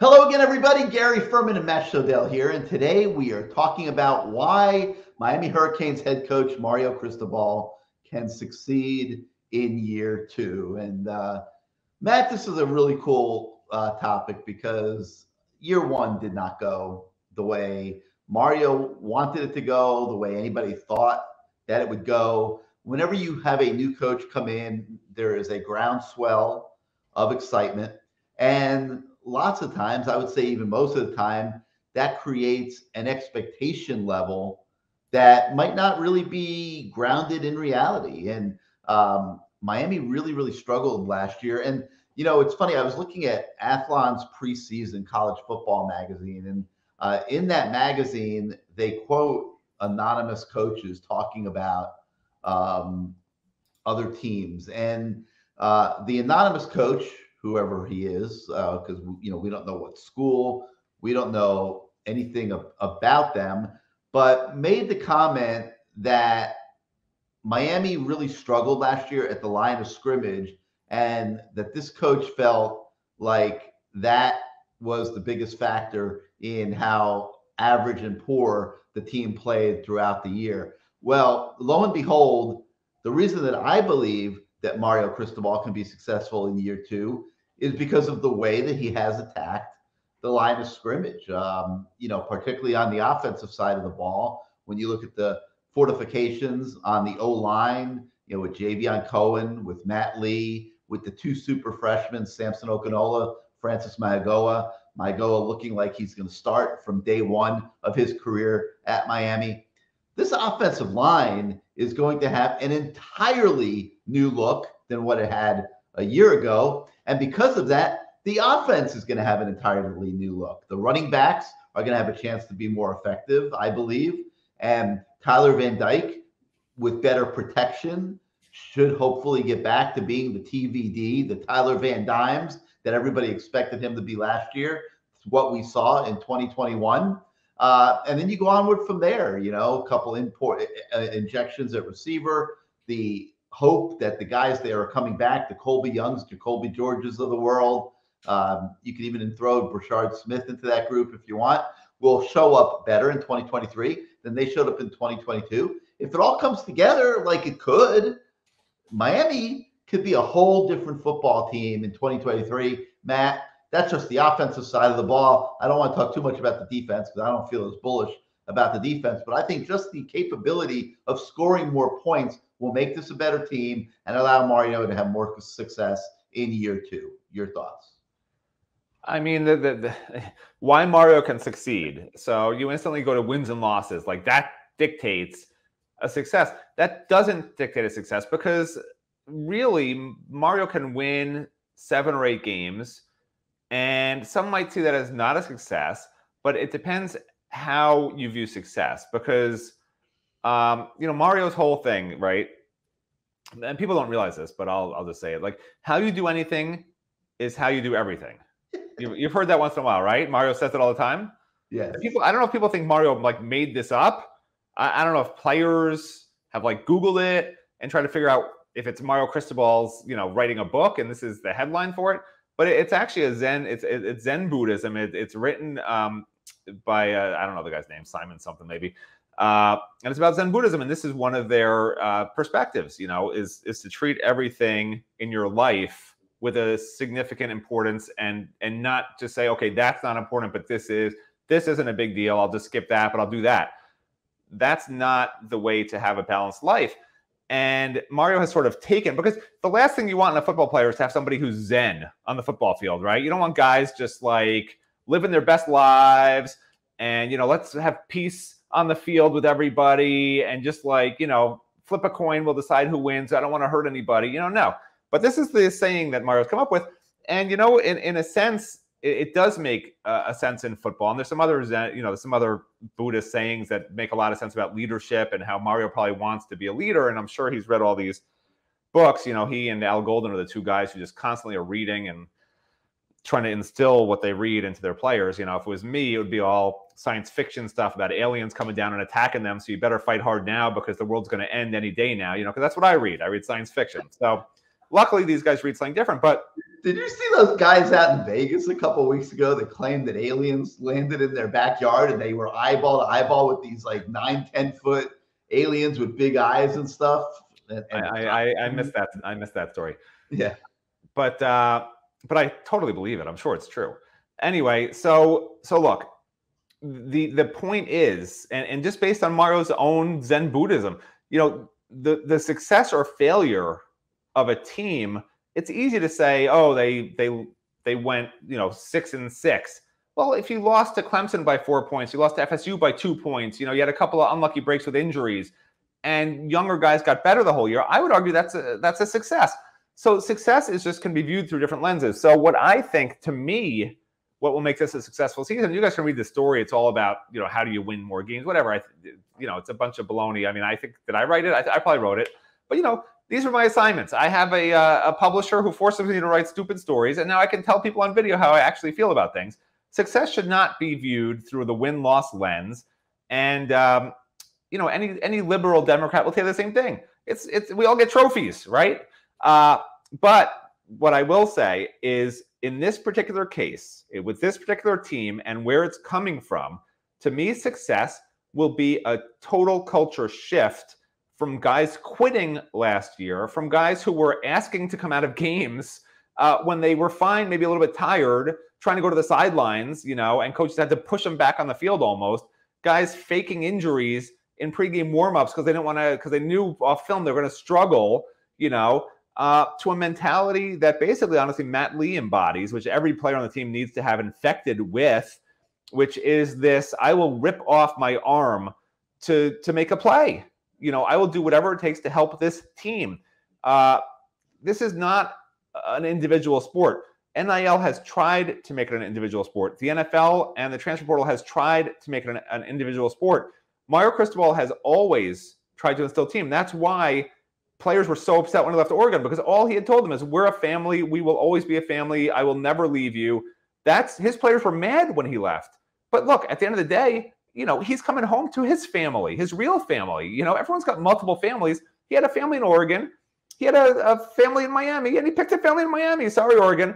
Hello again, everybody. Gary Ferman and Matt Shodell here, and today we are talking about why Miami Hurricanes head coach Mario Cristobal can succeed in year two. And Matt, this is a really cool topic because year one did not go the way Mario wanted it to go, the way anybody thought that it would go. Whenever you have a new coach come in, there is a groundswell of excitement. And lots of times, I would say even most of the time, that creates an expectation level that might not really be grounded in reality. And Miami really struggled last year. And, you know, it's funny, I was looking at Athlon's preseason college football magazine. And in that magazine, they quote anonymous coaches talking about other teams. And the anonymous coach, whoever he is, because we don't know what school, we don't know anything about them, but made the comment that Miami really struggled last year at the line of scrimmage, and that this coach felt like that was the biggest factor in how average and poor the team played throughout the year. Well, lo and behold, the reason that I believe that Mario Cristobal can be successful in year two is because of the way that he has attacked the line of scrimmage. Particularly on the offensive side of the ball, when you look at the fortifications on the O-line, with Javion Cohen, with Matt Lee, with the two super freshmen, Samson Okinola, Francis Maigoa looking like he's going to start from day one of his career at Miami. This offensive line is going to have an entirely new look than what it had a year ago. And because of that, the offense is going to have an entirely new look. The running backs are going to have a chance to be more effective, I believe. And Tyler Van Dyke, with better protection, should hopefully get back to being the TVD, the Tyler Van Dimes that everybody expected him to be last year. It's what we saw in 2021. And then you go onward from there, a couple injections at receiver, the hope that the guys there are coming back, the Colby Youngs, Jacoby Georges of the world. You can even throw Brashard Smith into that group if you want, will show up better in 2023 than they showed up in 2022. If it all comes together like it could, Miami could be a whole different football team in 2023. Matt, that's just the offensive side of the ball. I don't want to talk too much about the defense because I don't feel as bullish about the defense, but I think just the capability of scoring more points will make this a better team and allow Mario to have more success in year two. Your thoughts? I mean, why Mario can succeed. So you instantly go to wins and losses. Like that dictates a success. That doesn't dictate a success because really Mario can win 7 or 8 games. And some might see that as not a success, but it depends how you view success because, Mario's whole thing, right? And people don't realize this, but I'll just say it. Like how you do anything is how you do everything. You've heard that once in a while, right? Mario says it all the time. Yeah. I don't know if people think Mario made this up. I don't know if players have Googled it and tried to figure out if it's Mario Cristobal's, writing a book and this is the headline for it. But it's actually a Zen. It's Zen Buddhism. It's written by I don't know the guy's name, Simon something maybe, and it's about Zen Buddhism. And this is one of their perspectives. Is to treat everything in your life with a significant importance and not just say, okay, that's not important, but this isn't a big deal. I'll just skip that, but I'll do that. That's not the way to have a balanced life. And Mario has sort of taken, because the last thing you want in a football player is to have somebody who's Zen on the football field, right? You don't want guys just living their best lives and, let's have peace on the field with everybody and just flip a coin, we'll decide who wins. I don't want to hurt anybody, no. But this is the saying that Mario's come up with. And, in a sense, it does make a sense in football. And there's some other, some other Buddhist sayings that make a lot of sense about leadership and how Mario probably wants to be a leader. And I'm sure he's read all these books. He and Al Golden are the two guys who just constantly are reading and trying to instill what they read into their players. If it was me, it would be all science fiction stuff about aliens coming down and attacking them. So you better fight hard now because the world's going to end any day now, because that's what I read. I read science fiction. So Luckily, these guys read something different. But did you see those guys out in Vegas a couple of weeks ago that claimed that aliens landed in their backyard and they were eyeball to eyeball with these like 9-10 foot aliens with big eyes and stuff? I missed that. I missed that story. Yeah. But I totally believe it. I'm sure it's true. Anyway, so look, the point is, and just based on Mario's own Zen Buddhism, the success or failure of a team, it's easy to say, oh, they went 6-6. Well, if you lost to Clemson by 4 points, you lost to FSU by 2 points, you had a couple of unlucky breaks with injuries, and younger guys got better the whole year, I would argue that's a success. So success can be viewed through different lenses. So what I think, to me, what will make this a successful season, you guys can read the story. It's all about, how do you win more games, whatever. It's a bunch of baloney. I mean, I think, did I write it? I probably wrote it. But, these are my assignments. I have a publisher who forces me to write stupid stories, and now I can tell people on video how I actually feel about things. Success should not be viewed through the win-loss lens. And, any liberal Democrat will tell you the same thing. We all get trophies, right? But what I will say is, in this particular case, with this particular team and where it's coming from, to me, success will be a total culture shift from guys quitting last year, from guys who were asking to come out of games when they were fine, maybe a little bit tired, trying to go to the sidelines, and coaches had to push them back on the field almost. Guys faking injuries in pregame warmups because they knew off film they were going to struggle, to a mentality that basically, honestly, Matt Lee embodies, which every player on the team needs to have infected with, which is this: I will rip off my arm to make a play. I will do whatever it takes to help this team. This is not an individual sport. NIL has tried to make it an individual sport. The NFL and the transfer portal has tried to make it an individual sport. Mario Cristobal has always tried to instill team. That's why players were so upset when he left Oregon, because all he had told them is, we're a family. We will always be a family. I will never leave you. His players were mad when he left. But look, at the end of the day, he's coming home to his family, his real family. Everyone's got multiple families. He had a family in Oregon. He had a family in Miami, and he picked a family in Miami. Sorry, Oregon.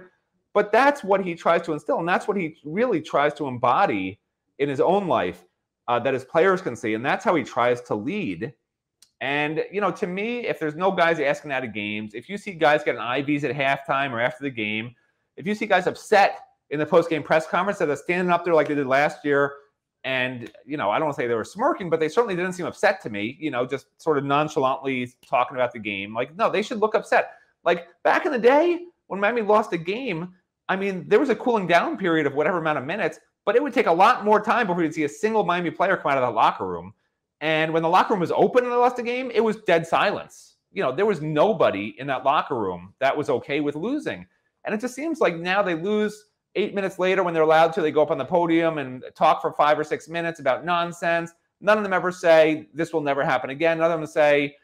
But that's what he tries to instill, and that's what he really tries to embody in his own life, that his players can see, and that's how he tries to lead. And, to me, if there's no guys asking out of games, if you see guys getting IVs at halftime or after the game, if you see guys upset in the post-game press conference that are standing up there like they did last year, and, I don't want to say they were smirking, but they certainly didn't seem upset to me, just sort of nonchalantly talking about the game. Like, no, they should look upset. Like, back in the day when Miami lost a game, I mean, there was a cooling down period of whatever amount of minutes, but it would take a lot more time before you'd see a single Miami player come out of that locker room. And when the locker room was open and they lost a game, it was dead silence. There was nobody in that locker room that was okay with losing. And it just seems like now they lose 8 minutes later when they're allowed to. They go up on the podium and talk for 5 or 6 minutes about nonsense. None of them ever say, this will never happen again. None of them say,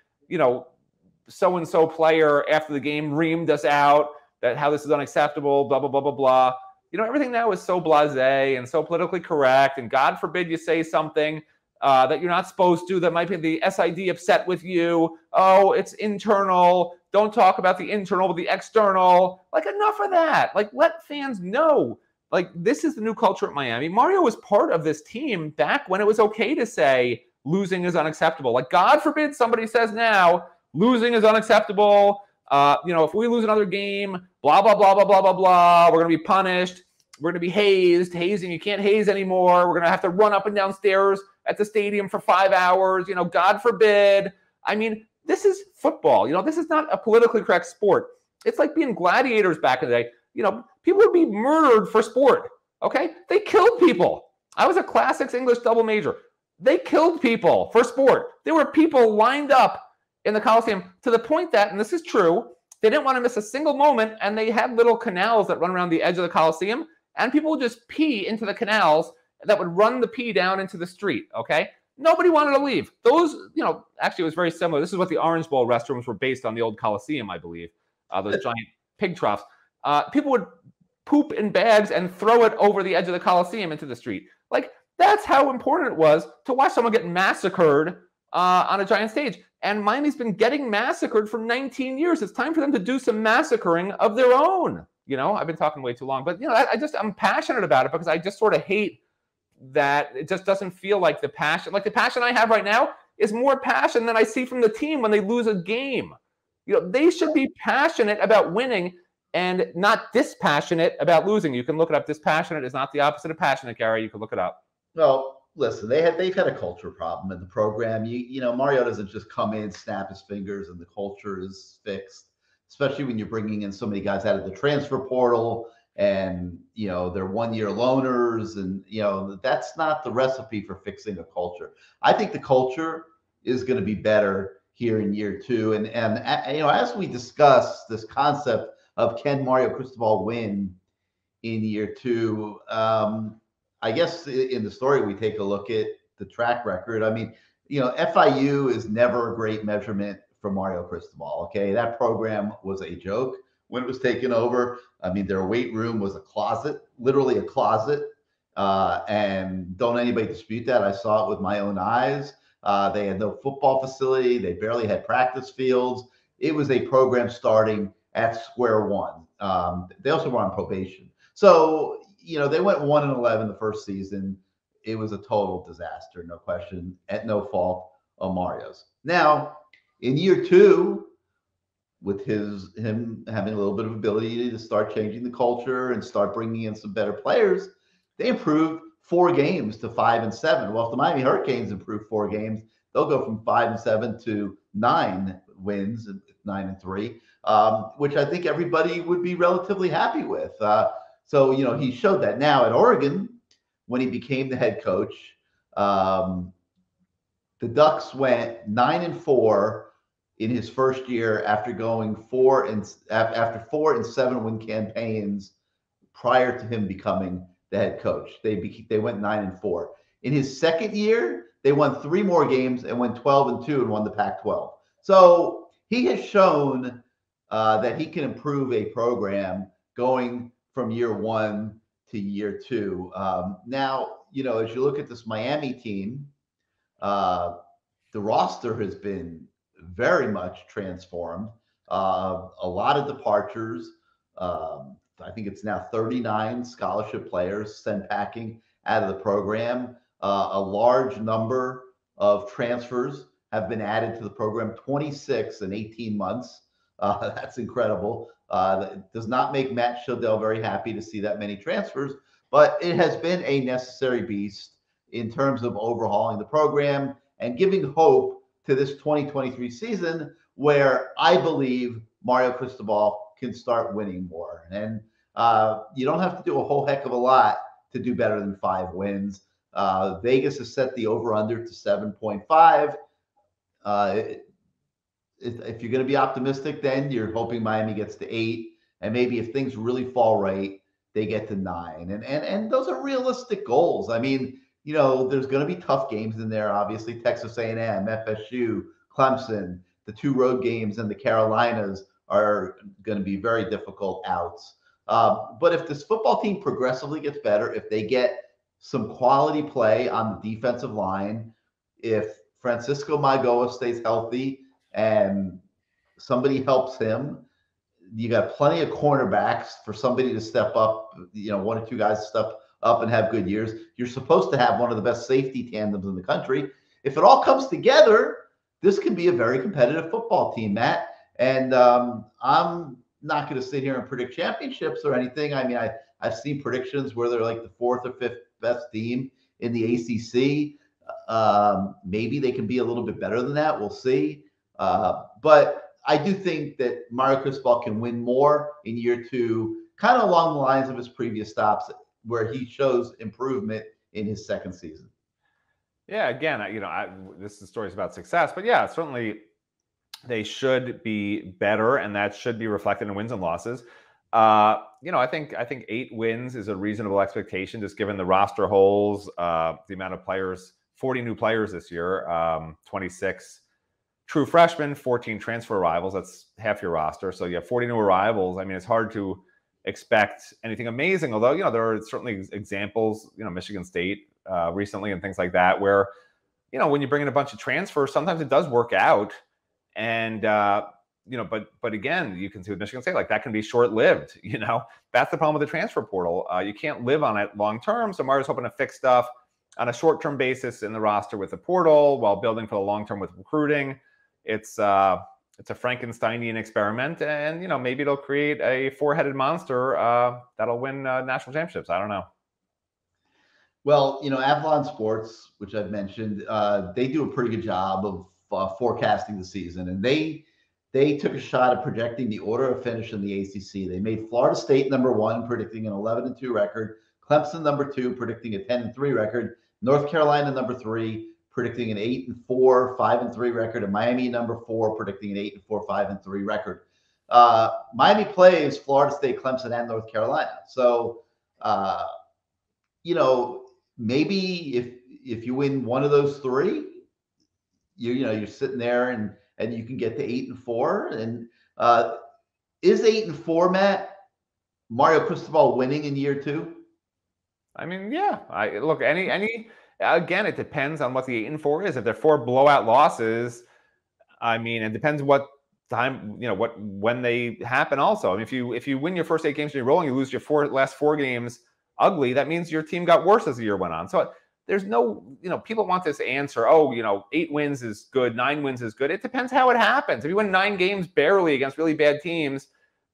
so-and-so player after the game reamed us out, that how this is unacceptable, blah, blah, blah, blah, blah. Everything now is so blasé and so politically correct. And God forbid you say something that you're not supposed to, that might be the SID upset with you. Oh, it's internal. Don't talk about the internal with the external. Like, enough of that. Like, let fans know. Like, this is the new culture at Miami. Mario was part of this team back when it was okay to say losing is unacceptable. Like, God forbid somebody says now, losing is unacceptable. If we lose another game, blah, blah, blah, blah, blah, blah, blah, we're going to be punished. We're going to be hazed. Hazing, you can't haze anymore. We're going to have to run up and down stairs at the stadium for 5 hours. God forbid. I mean, this is football. This is not a politically correct sport. It's like being gladiators back in the day. People would be murdered for sport. Okay? They killed people. I was a classics English double major. They killed people for sport. There were people lined up in the Coliseum to the point that, and this is true, they didn't want to miss a single moment, and they had little canals that run around the edge of the Coliseum, and people would just pee into the canals that would run the pee down into the street, okay? Nobody wanted to leave. Those, actually it was very similar. This is what the Orange Bowl restrooms were based on, the old Coliseum, I believe, those giant pig troughs. People would poop in bags and throw it over the edge of the Coliseum into the street. Like, that's how important it was to watch someone get massacred on a giant stage. And Miami's been getting massacred for 19 years. It's time for them to do some massacring of their own. I've been talking way too long, but I'm passionate about it because I just sort of hate that it just doesn't feel like the passion. Like the passion I have right now is more passion than I see from the team when they lose a game. They should be passionate about winning and not dispassionate about losing. You can look it up. Dispassionate is not the opposite of passionate, Gary. You can look it up. Well, listen, they've had a culture problem in the program. Mario doesn't just come in, snap his fingers, and the culture is fixed. Especially when you're bringing in so many guys out of the transfer portal, and they're 1-year loaners, and that's not the recipe for fixing a culture. I think the culture is going to be better here in year 2, and as we discuss this concept of can Mario Cristobal win in year 2. I guess in the story, we take a look at the track record. I mean, FIU is never a great measurement for Mario Cristobal. Okay. That program was a joke when it was taken over. I mean, their weight room was a closet, literally a closet. And don't anybody dispute that. I saw it with my own eyes. They had no football facility. They barely had practice fields. It was a program starting at square one. They also were on probation. So, they went 1-11 the first season. It was a total disaster, no question, at no fault of Mario's. Now, in year 2, with him having a little bit of ability to start changing the culture and start bringing in some better players, they improved 4 games to 5-7. Well, if the Miami Hurricanes improve 4 games, they'll go from 5-7 to 9 wins, 9-3, which I think everybody would be relatively happy with. So, he showed that. Now at Oregon, when he became the head coach, the Ducks went 9-4 in his first year after going 4 and 7 win campaigns prior to him becoming the head coach. They went 9-4. In his second year, they won 3 more games and went 12-2 and won the Pac-12. So he has shown that he can improve a program going from year 1 to year 2. Now, as you look at this Miami team, the roster has been very much transformed. A lot of departures. I think it's now 39 scholarship players sent packing out of the program. A large number of transfers have been added to the program, 26 in 18 months. That's incredible. It does not make Matt Shodell very happy to see that many transfers, but it has been a necessary beast in terms of overhauling the program and giving hope to this 2023 season, where I believe Mario Cristobal can start winning more. And you don't have to do a whole heck of a lot to do better than 5 wins. Vegas has set the over-under to 7.5. If you're going to be optimistic, then you're hoping Miami gets to 8, and maybe if things really fall right, they get to 9. And those are realistic goals. I mean, there's going to be tough games in there. Obviously, Texas A&M, FSU, Clemson, the 2 road games, and the Carolinas are going to be very difficult outs. But if this football team progressively gets better, if they get some quality play on the defensive line, if Francisco Maigoa stays healthy and somebody helps him, you got plenty of cornerbacks for somebody to step up, 1 or 2 guys to step up and have good years. You're supposed to have one of the best safety tandems in the country. If it all comes together, this can be a very competitive football team, Matt. And I'm not going to sit here and predict championships or anything. I mean, I've seen predictions where they're like the 4th or 5th best team in the ACC. Maybe they can be a little bit better than that. We'll see. But I do think that Mario Cristobal can win more in year 2, kind of along the lines of his previous stops, where he shows improvement in his second season. Yeah, again, this is stories about success, but yeah, certainly they should be better, and that should be reflected in wins and losses. I think 8 wins is a reasonable expectation, just given the roster holes, the amount of players, 40 new players this year, 26 true freshmen, 14 transfer arrivals. That's half your roster. So you have 40 new arrivals. I mean, it's hard to expect anything amazing, although, there are certainly examples, Michigan State recently and things like that, where, when you bring in a bunch of transfers, sometimes it does work out. And but again, you can see with Michigan State, like that can be short-lived. That's the problem with the transfer portal. You can't live on it long term. So Mario's hoping to fix stuff on a short-term basis in the roster with the portal while building for the long term with recruiting. It's a Frankensteinian experiment, and maybe it'll create a four-headed monster that'll win national championships. I don't know. Well, Avalon Sports, which I've mentioned, they do a pretty good job of forecasting the season, and they took a shot at projecting the order of finish in the ACC. They made Florida State #1, predicting an 11-2 record, Clemson #2, predicting a 10-3 record, North Carolina #3, predicting an 8-4, 5-3 record, and Miami #4, predicting an 8-4, 5-3 record. Miami plays Florida State, Clemson, and North Carolina. So, maybe if you win one of those three, you're sitting there and you can get to 8-4. And is 8-4, Matt, Mario Cristobal winning in year 2? I mean, yeah. Look, again, it depends on what the 8-4 is. If they're 4 blowout losses, I mean, it depends what time, when they happen. Also, I mean, if you win your first 8 games and you're rolling, you lose your last 4 games ugly. That means your team got worse as the year went on. So there's no, people want this answer. 8 wins is good, 9 wins is good. It depends how it happens. If you win 9 games barely against really bad teams,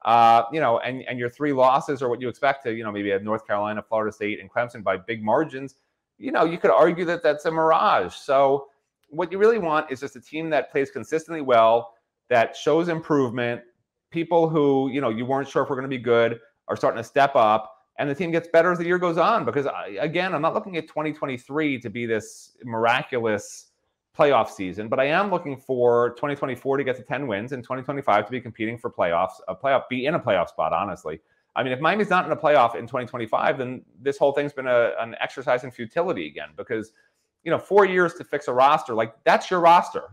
and your 3 losses are what you expect to, maybe at North Carolina, Florida State, and Clemson by big margins, you could argue that that's a mirage. So what you really want is just a team that plays consistently well, that shows improvement. People who, you weren't sure if we're going to be good are starting to step up, and the team gets better as the year goes on. Because again, I'm not looking at 2023 to be this miraculous playoff season, but I am looking for 2024 to get to 10 wins and 2025 to be competing for playoffs, be in a playoff spot, honestly. I mean, if Miami's not in a playoff in 2025, then this whole thing's been an exercise in futility again, because, 4 years to fix a roster, like that's your roster,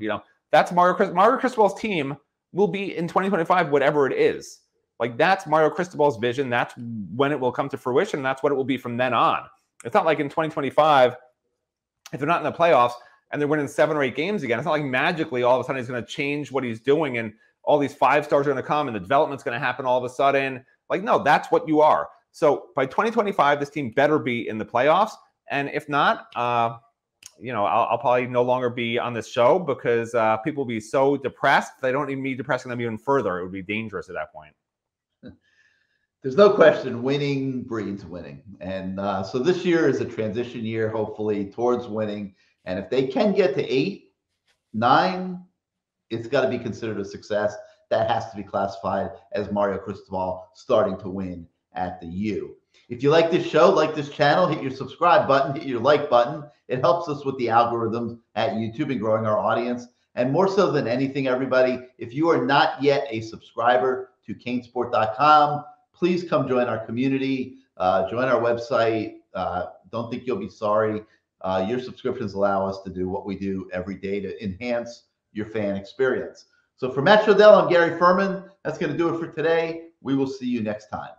that's Mario Cristobal's team will be in 2025, whatever it is. Like that's Mario Cristobal's vision. That's when it will come to fruition. That's what it will be from then on. It's not like in 2025, if they're not in the playoffs and they're winning 7 or 8 games again, it's not like magically all of a sudden he's going to change what he's doing and all these 5 stars are going to come and the development's going to happen all of a sudden. Like, no, that's what you are. So by 2025, this team better be in the playoffs. And if not, I'll probably no longer be on this show because people will be so depressed. They don't need me depressing them even further. It would be dangerous at that point. There's no question winning breeds winning. And so this year is a transition year, hopefully, towards winning. And if they can get to 8, 9, it's got to be considered a success. That has to be classified as Mario Cristobal starting to win at the U. If you like this show, like this channel, hit your subscribe button, hit your like button. It helps us with the algorithms at YouTube and growing our audience. And more so than anything, everybody, if you are not yet a subscriber to CaneSport.com, please come join our community, join our website. Don't think you'll be sorry. Your subscriptions allow us to do what we do every day to enhance your fan experience. So for Matt Shodell, I'm Gary Ferman. That's going to do it for today. We will see you next time.